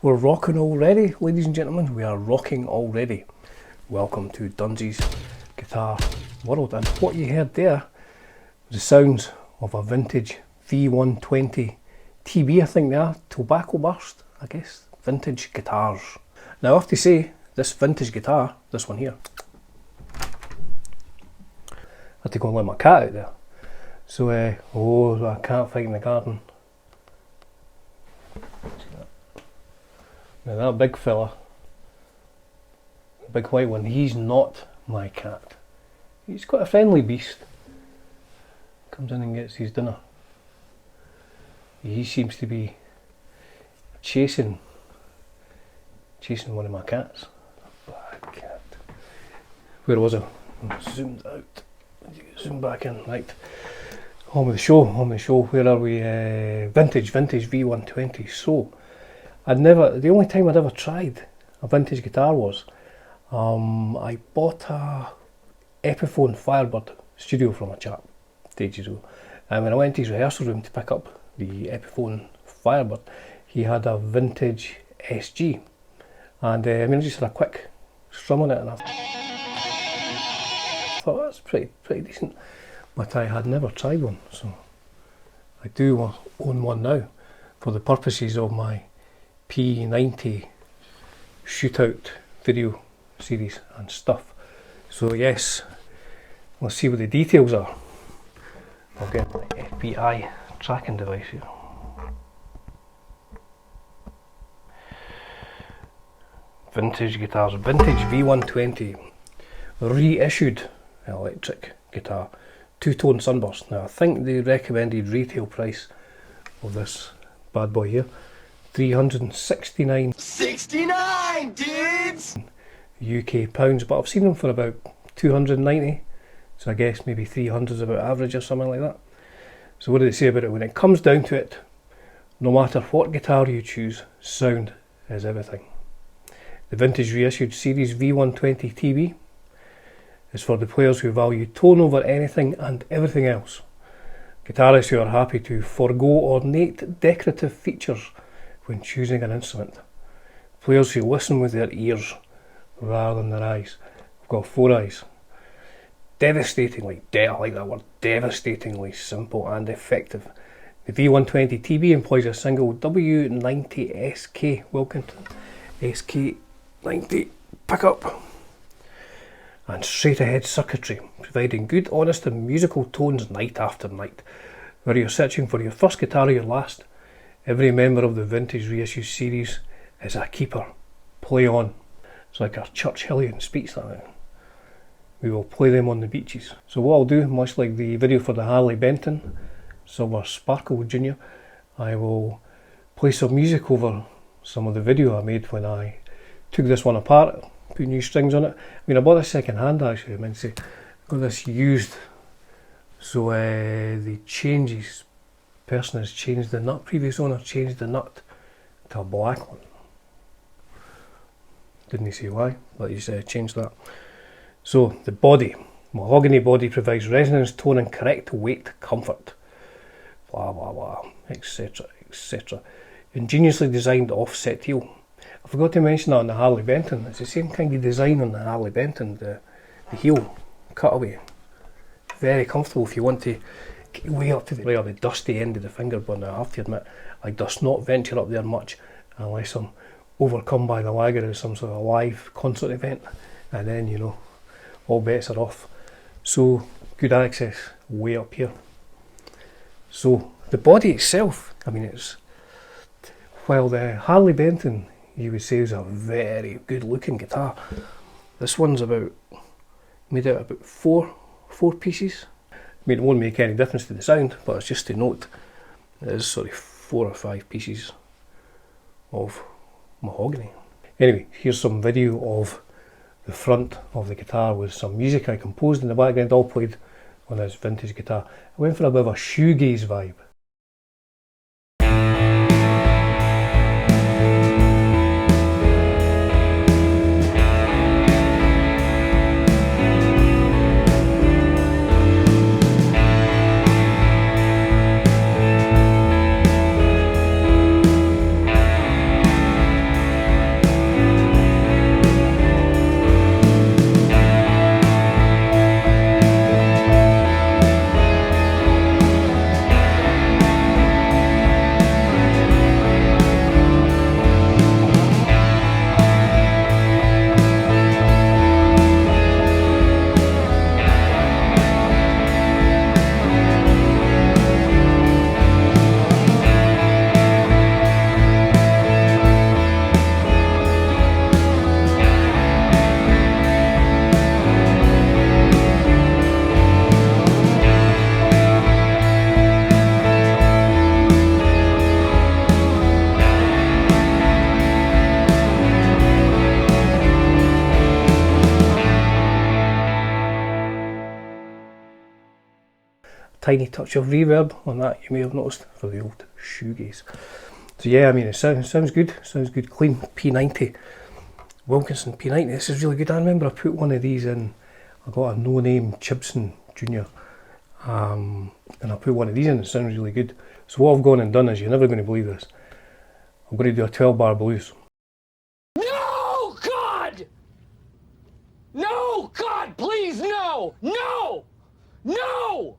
We're rocking already, ladies and gentlemen. We are rocking already. Welcome to Dunsy's Guitar World. And what you heard there was the sounds of a vintage V120 TB, I think they are, tobacco burst, I guess, vintage guitars. Now I have to say, this vintage guitar, this one here, I had to go and let my cat out there. So, oh, I can't fight in the garden. Now that big fella, the big white one, he's not my cat. He's quite a friendly beast. Comes in and gets his dinner. He seems to be chasing one of my cats. Bad cat. Where was I? Zoomed out. Zoom back in. Right. On with the show. Where are we? Vintage V120. So, the only time I'd ever tried a vintage guitar was, I bought a Epiphone Firebird Studio from a chap ages ago, and when I went to his rehearsal room to pick up the Epiphone Firebird, he had a vintage SG, and I just had a quick strum on it, and I thought that's pretty decent, but I had never tried one, so I do own one now for the purposes of my P90 shootout video series and stuff. So yes, let's see what the details are. I'll get my FBI tracking device here. Vintage guitars, vintage V120 reissued electric guitar, two-tone sunburst. Now I think the recommended retail price of this bad boy here, 369 dudes! UK pounds, but I've seen them for about 290, so I guess maybe 300 is about average or something like that. So what do they say about it? When it comes down to it, no matter what guitar you choose, sound is everything. The vintage reissued series V120 TB is for the players who value tone over anything and everything else. Guitarists who are happy to forego ornate decorative features when choosing an instrument. Players who listen with their ears rather than their eyes. I've got 4 eyes. Devastatingly, I like that word, devastatingly simple and effective. The V120 TB employs a single W90 SK Wilkinson SK90 pickup and straight ahead circuitry, providing good, honest and musical tones night after night. Whether you're searching for your first guitar or your last, every member of the vintage reissue series is a keeper. Play on. It's like our Churchillian speech, that. We will play them on the beaches. So what I'll do, much like the video for the Harley Benton Silver Sparkle Junior, I will play some music over some of the video I made when I took this one apart, put new strings on it. I bought this second hand actually, I meant to say. I got this used, so the person has changed the nut, previous owner changed the nut to a black one. Didn't say why, but he's changed that. So the body, mahogany body, provides resonance, tone and correct weight comfort. Blah blah blah, etc, etc. Ingeniously designed offset heel. I forgot to mention that on the Harley Benton. It's the same kind of design on the Harley Benton, the heel cutaway. Very comfortable if you want to get way up to the dusty end of the fingerboard. Now I have to admit, I does not venture up there much unless I'm overcome by the lager of some sort of live concert event, and then all bets are off. So good access way up here. So the body itself, it's, while the Harley Benton you would say is a very good looking guitar, this one's made out of about four pieces. It won't make any difference to the sound, but it's just to note it is sort of 4 or 5 pieces of mahogany. Anyway, here's some video of the front of the guitar with some music I composed in the background, all played on this vintage guitar. I went for a bit of a shoegaze vibe. tiny touch of reverb on that, you may have noticed, for the old shoegaze. So yeah, I mean, it sounds good, clean. P90, Wilkinson P90, this is really good. I remember I put one of these in, I got a no-name Gibson Junior, and I put one of these in, it sounds really good. So what I've gone and done is, you're never going to believe this, I'm going to do a 12-bar blues. No, God! No, God, please, no! No! No!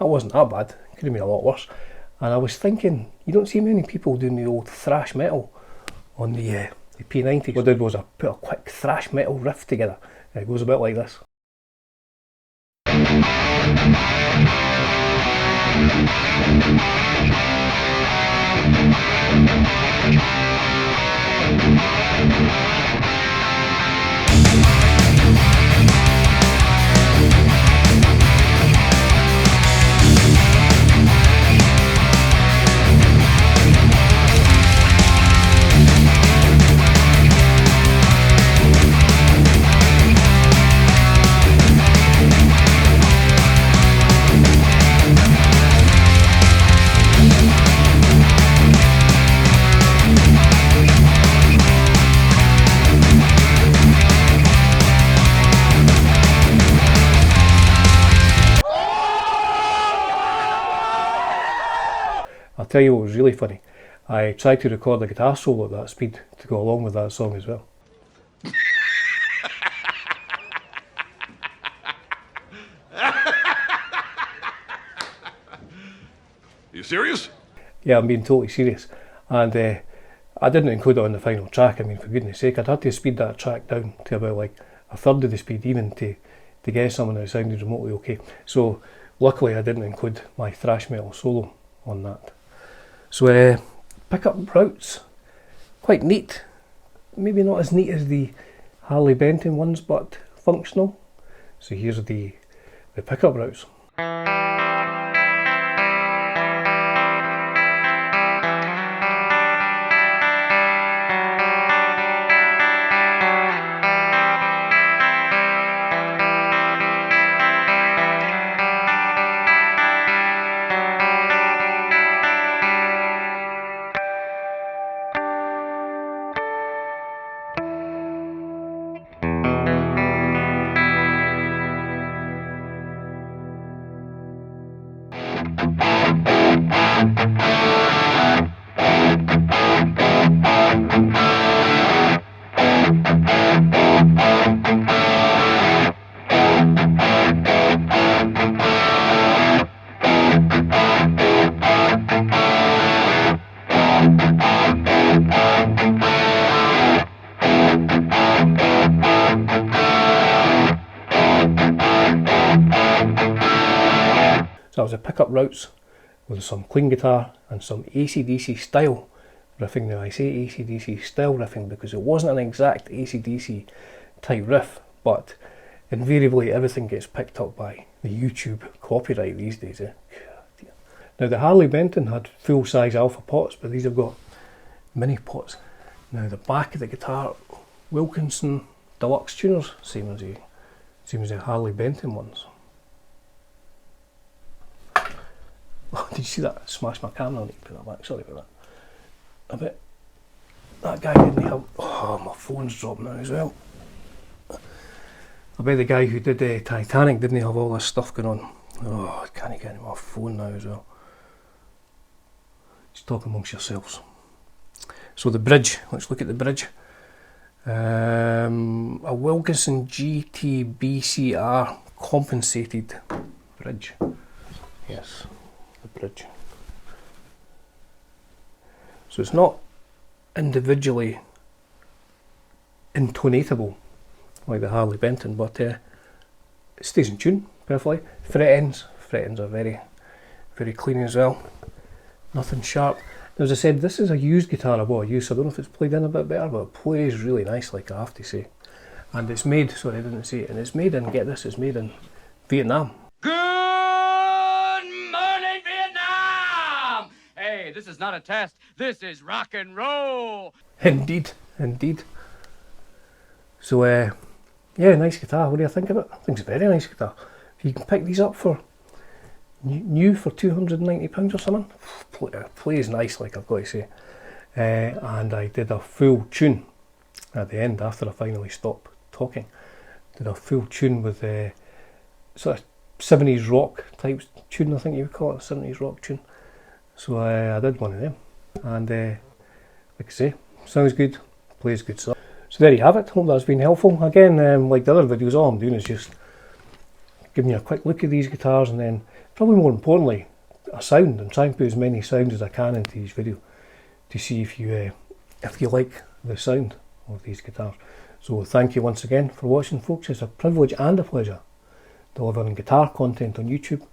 Wasn't that bad, could have been a lot worse. And I was thinking, you don't see many people doing the old thrash metal on the P90. What I did was I put a quick thrash metal riff together, and it goes a bit like this. I'll tell you what was really funny. I tried to record a guitar solo at that speed to go along with that song as well. You serious? Yeah, I'm being totally serious. And I didn't include it on the final track. I mean, for goodness sake, I'd had to speed that track down to about like a third of the speed even to get something that sounded remotely okay. So luckily I didn't include my thrash metal solo on that. So pickup routes, quite neat. Maybe not as neat as the Harley Benton ones, but functional. So here's the pickup routes. So that was the pickup routes with some clean guitar and some AC/DC style riffing. Now I say AC/DC style riffing because it wasn't an exact AC/DC type riff, but invariably everything gets picked up by the YouTube copyright these days. Now the Harley Benton had full size alpha pots, but these have got mini pots. Now the back of the guitar, Wilkinson Deluxe tuners, same as the Harley Benton ones. you see that? Smashed my camera. I need to put that back. Sorry about that. I bet that guy didn't have. Oh, my phone's dropped now as well. I bet the guy who did Titanic didn't have all this stuff going on. Oh, I can't get into my phone now as well. Just talk amongst yourselves. So the bridge, let's look at the bridge. A Wilkinson GT BCR compensated bridge. Yes, the bridge. So it's not individually intonatable like the Harley Benton, but it stays in tune perfectly. Fret ends are very, very clean as well. Nothing sharp. As I said, this is a used guitar I bought used, so I don't know if it's played in a bit better, but it plays really nice, like I have to say. And it's made, sorry I didn't say it, and it's made in, get this, it's made in Vietnam. Good morning, Vietnam! Hey, this is not a test. This is rock and roll. Indeed, indeed. So, yeah, nice guitar. What do you think of it? I think it's a very nice guitar. If you can pick these up for new for £290 or something, plays nice, like I've got to say. And I did a full tune at the end after I finally stopped talking. Did a full tune with sort of 70s rock type tune, I think you would call it, a 70s rock tune. So I did one of them, and like I say, sounds good, plays good stuff. So there you have it. Hope that's been helpful. Again, like the other videos, all I'm doing is just giving you a quick look at these guitars, and then probably more importantly, a sound, and try and put as many sounds as I can into each video to see if you like the sound of these guitars. So thank you once again for watching, folks. It's a privilege and a pleasure delivering guitar content on YouTube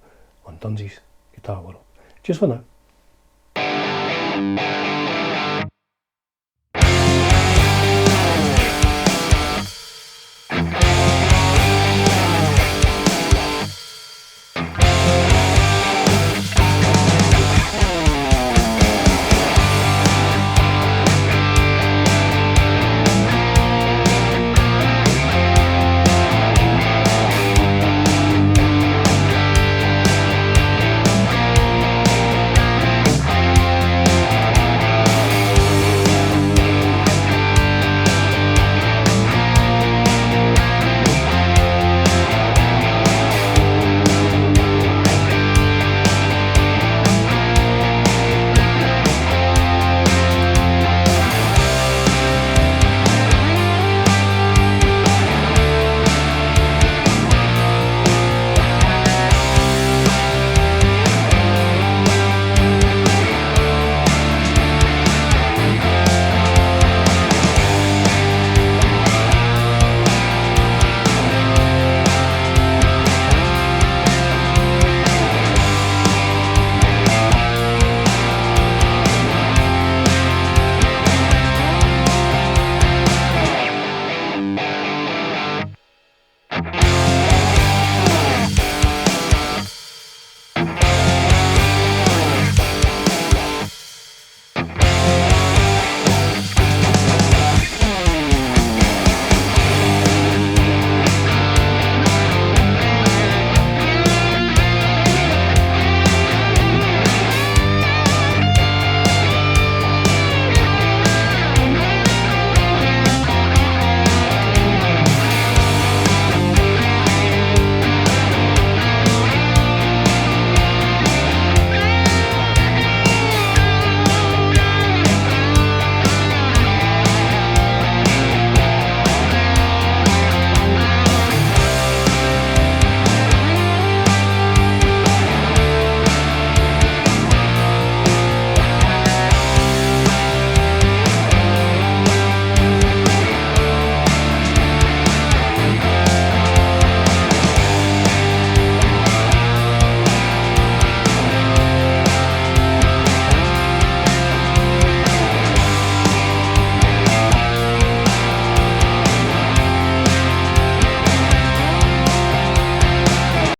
on Dunsy's Guitar World. Cheers for now.